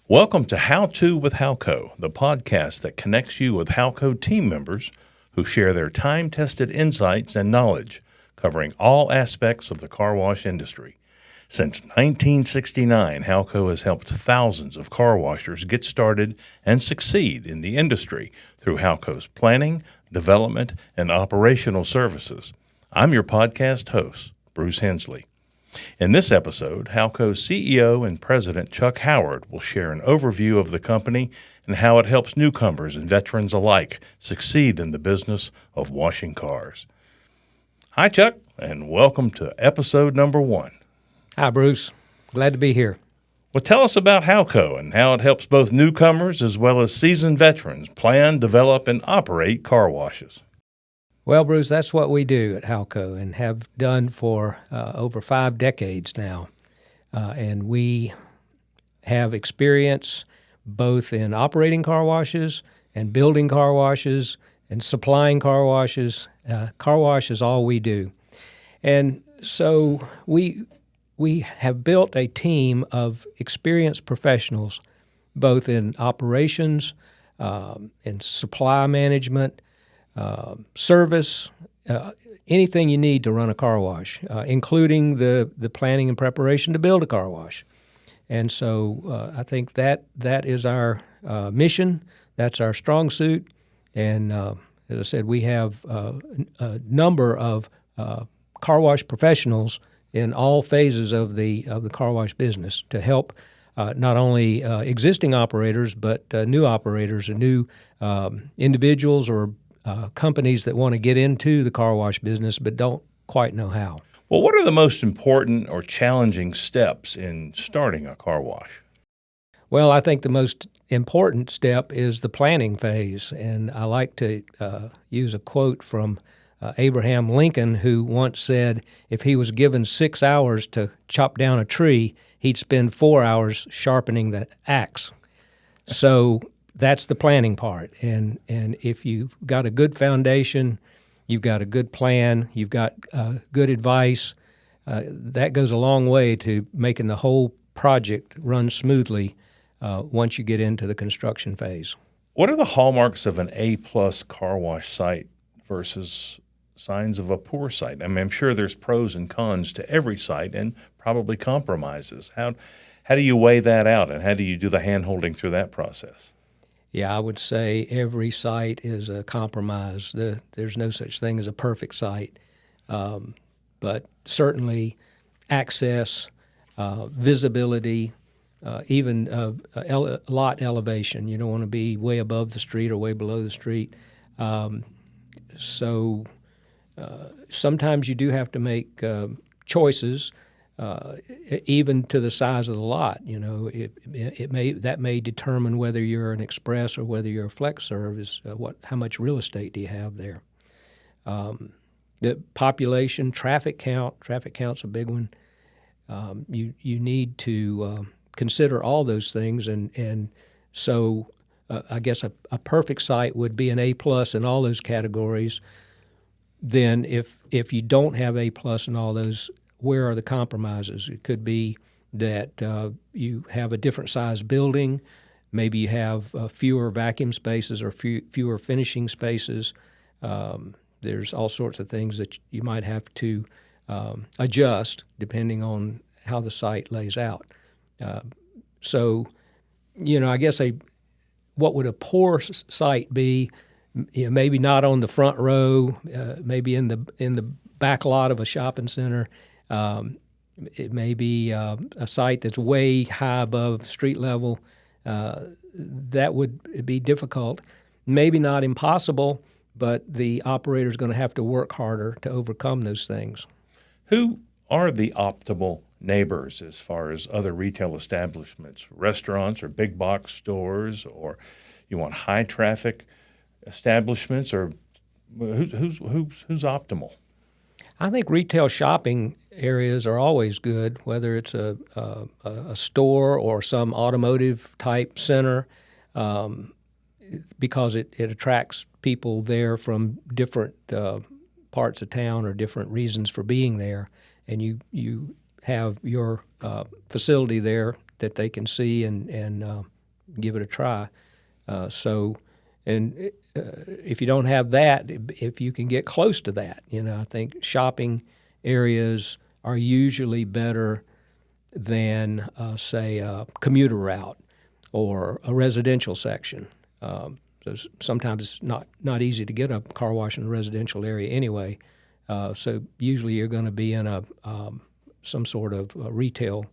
Welcome to How-To With Howco, the podcast that connects you with Howco team members who share their time-tested insights and knowledge, covering all aspects of the car wash industry. Since 1969, Howco has helped thousands of car washers get started and succeed in the industry through Howco's planning, development, and operational services. I'm your podcast host, Bruce Hensley. In this episode, Howco's CEO and President Chuck Howard will share an overview of the company and how it helps newcomers and veterans alike succeed in the business of washing cars. Hi, Chuck, and welcome to episode number 1. Hi, Bruce. Glad to be here. Well, tell us about Howco and how it helps both newcomers as well as seasoned veterans plan, develop, and operate car washes. Well, Bruce, that's what we do at How-Co and have done for over 5 decades now. And we have experience both in operating car washes and building car washes and supplying car washes. Car wash is all we do. And so we have built a team of experienced professionals, both in operations, in supply management, service, anything you need to run a car wash, including the planning and preparation to build a car wash. And so I think that is our mission. That's our strong suit. And as I said, we have a number of car wash professionals in all phases of the car wash business to help not only existing operators but new operators and new individuals or companies that want to get into the car wash business but don't quite know how. Well, what are the most important or challenging steps in starting a car wash? Well, I think the most important step is the planning phase, and I like to use a quote from Abraham Lincoln, who once said if he was given 6 hours to chop down a tree, he'd spend 4 hours sharpening the axe. So that's the planning part, and if you've got a good foundation, you've got a good plan, you've got good advice, that goes a long way to making the whole project run smoothly once you get into the construction phase. What are the hallmarks of an A-plus car wash site versus signs of a poor site? I mean, I'm sure there's pros and cons to every site and probably compromises. How do you weigh that out, and how do you do the hand-holding through that process? Yeah, I would say every site is a compromise. There's no such thing as a perfect site, but certainly access, visibility, even lot elevation. You don't want to be way above the street or way below the street. So sometimes you do have to make choices. Even to the size of the lot, you know, that may determine whether you're an express or whether you're a flex serve. Is how much real estate do you have there? The population, traffic count's a big one. You need to consider all those things, and so I guess a perfect site would be an A+ in all those categories. Then if you don't have A+ in all those, where are the compromises? It could be that you have a different size building. Maybe you have fewer vacuum spaces or fewer finishing spaces. There's all sorts of things that you might have to adjust depending on how the site lays out. So, you know, I guess what would a poor site be? You know, maybe not on the front row, maybe in the back lot of a shopping center. It may be a site that's way high above street level. That would be difficult. Maybe not impossible, but the operator's going to have to work harder to overcome those things. Who are the optimal neighbors as far as other retail establishments, restaurants or big box stores, or you want high traffic establishments, or who's optimal? I think retail shopping areas are always good, whether it's a store or some automotive type center, because it attracts people there from different parts of town or different reasons for being there, and you have your facility there that they can see and give it a try. If you don't have that, if you can get close to that, I think shopping areas are usually better than, say, a commuter route or a residential section. So sometimes it's not easy to get a car wash in a residential area anyway. So usually you're going to be in some sort of retail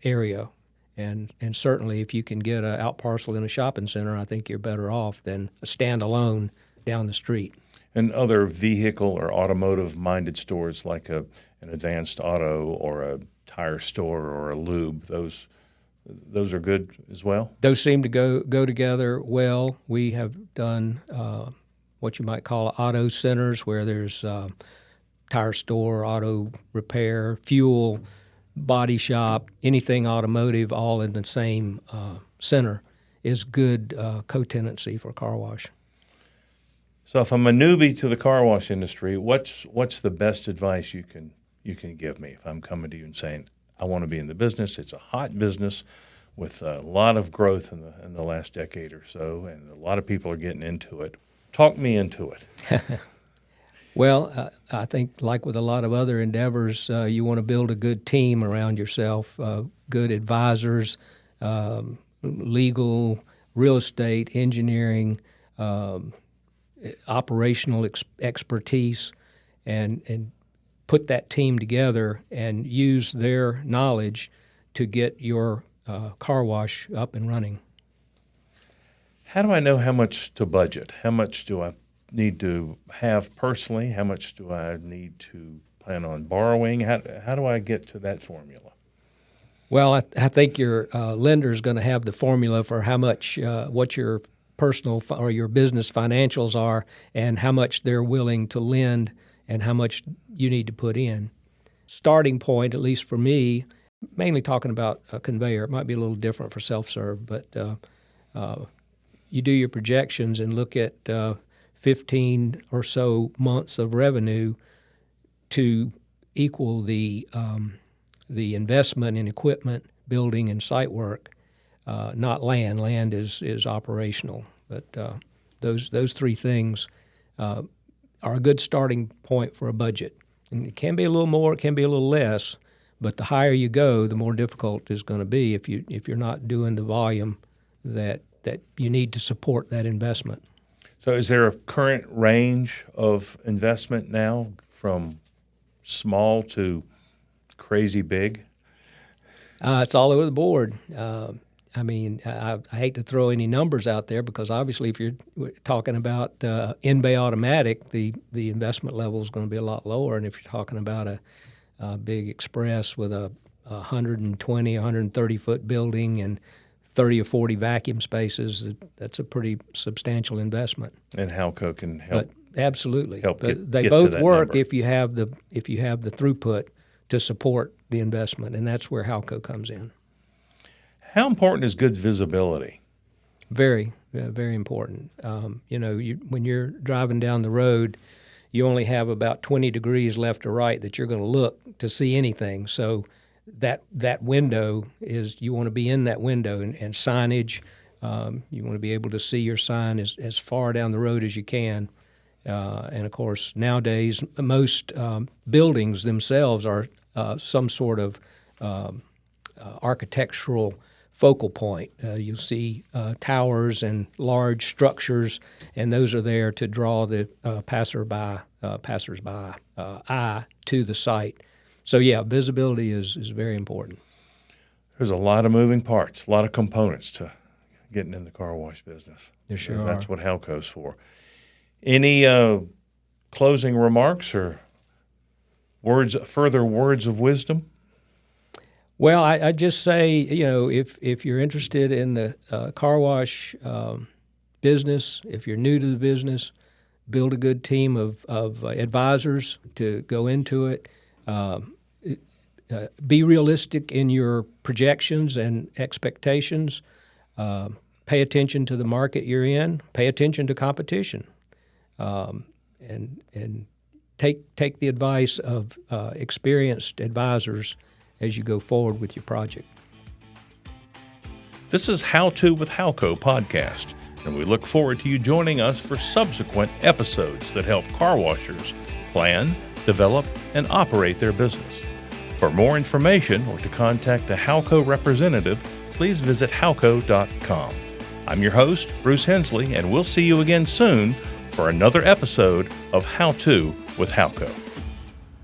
area. And certainly if you can get an out parcel in a shopping center, I think you're better off than a standalone down the street. And other vehicle or automotive-minded stores like an Advanced Auto or a tire store or a lube, those are good as well? Those seem to go together well. We have done what you might call auto centers, where there's tire store, auto repair, fuel, body shop, anything automotive, all in the same center is good co-tenancy for a car wash. So if I'm a newbie to the car wash industry, what's the best advice you can give me if I'm coming to you and saying, I want to be in the business? It's a hot business with a lot of growth in the last decade or so, and a lot of people are getting into it. Talk me into it. Well, I think like with a lot of other endeavors, you want to build a good team around yourself, good advisors, legal, real estate, engineering, operational expertise, and put that team together and use their knowledge to get your car wash up and running. How do I know how much to budget? How much do I need to have personally? How much do I need to plan on borrowing? How do I get to that formula? Well, I think your lender is going to have the formula for how much, what your personal or your business financials are, and how much they're willing to lend, and how much you need to put in. Starting point, at least for me, mainly talking about a conveyor. It might be a little different for self-serve, but you do your projections and look at 15 or so months of revenue to equal the investment in equipment, building, and site work. Not land. Land is operational, but those three things are a good starting point for a budget. And it can be a little more, it can be a little less, but the higher you go, the more difficult it's going to be if you're not doing the volume that you need to support that investment. So is there a current range of investment now from small to crazy big? It's all over the board. I hate to throw any numbers out there because obviously if you're talking about in-bay automatic, the investment level is going to be a lot lower. And if you're talking about a big express with a 120, 130-foot building and 30 or 40 vacuum spaces, that's a pretty substantial investment. And Howco can help. But absolutely. They both work number. if you have the throughput to support the investment, and that's where Howco comes in. How important is good visibility? Very, very important. When you're driving down the road, you only have about 20 degrees left or right that you're going to look to see anything. So that window is, you want to be in that window, and signage, you want to be able to see your sign as far down the road as you can. And of course, nowadays, most buildings themselves are some sort of architectural focal point. You'll see towers and large structures, and those are there to draw the passersby eye to the site. So yeah, visibility is very important. There's a lot of moving parts, a lot of components to getting in the car wash business. There sure are. That's what Howco's for. Any closing remarks or further words of wisdom? Well, I just say, if you're interested in the car wash business, if you're new to the business, build a good team of advisors to go into it. Be realistic in your projections and expectations. Pay attention to the market you're in. Pay attention to competition, and take the advice of experienced advisors as you go forward with your project. This is How-To With Howco podcast, and we look forward to you joining us for subsequent episodes that help car washers plan, develop, and operate their business. For more information or to contact a Howco representative, please visit howco.com. I'm your host, Bruce Hensley, and we'll see you again soon for another episode of How-To with Howco.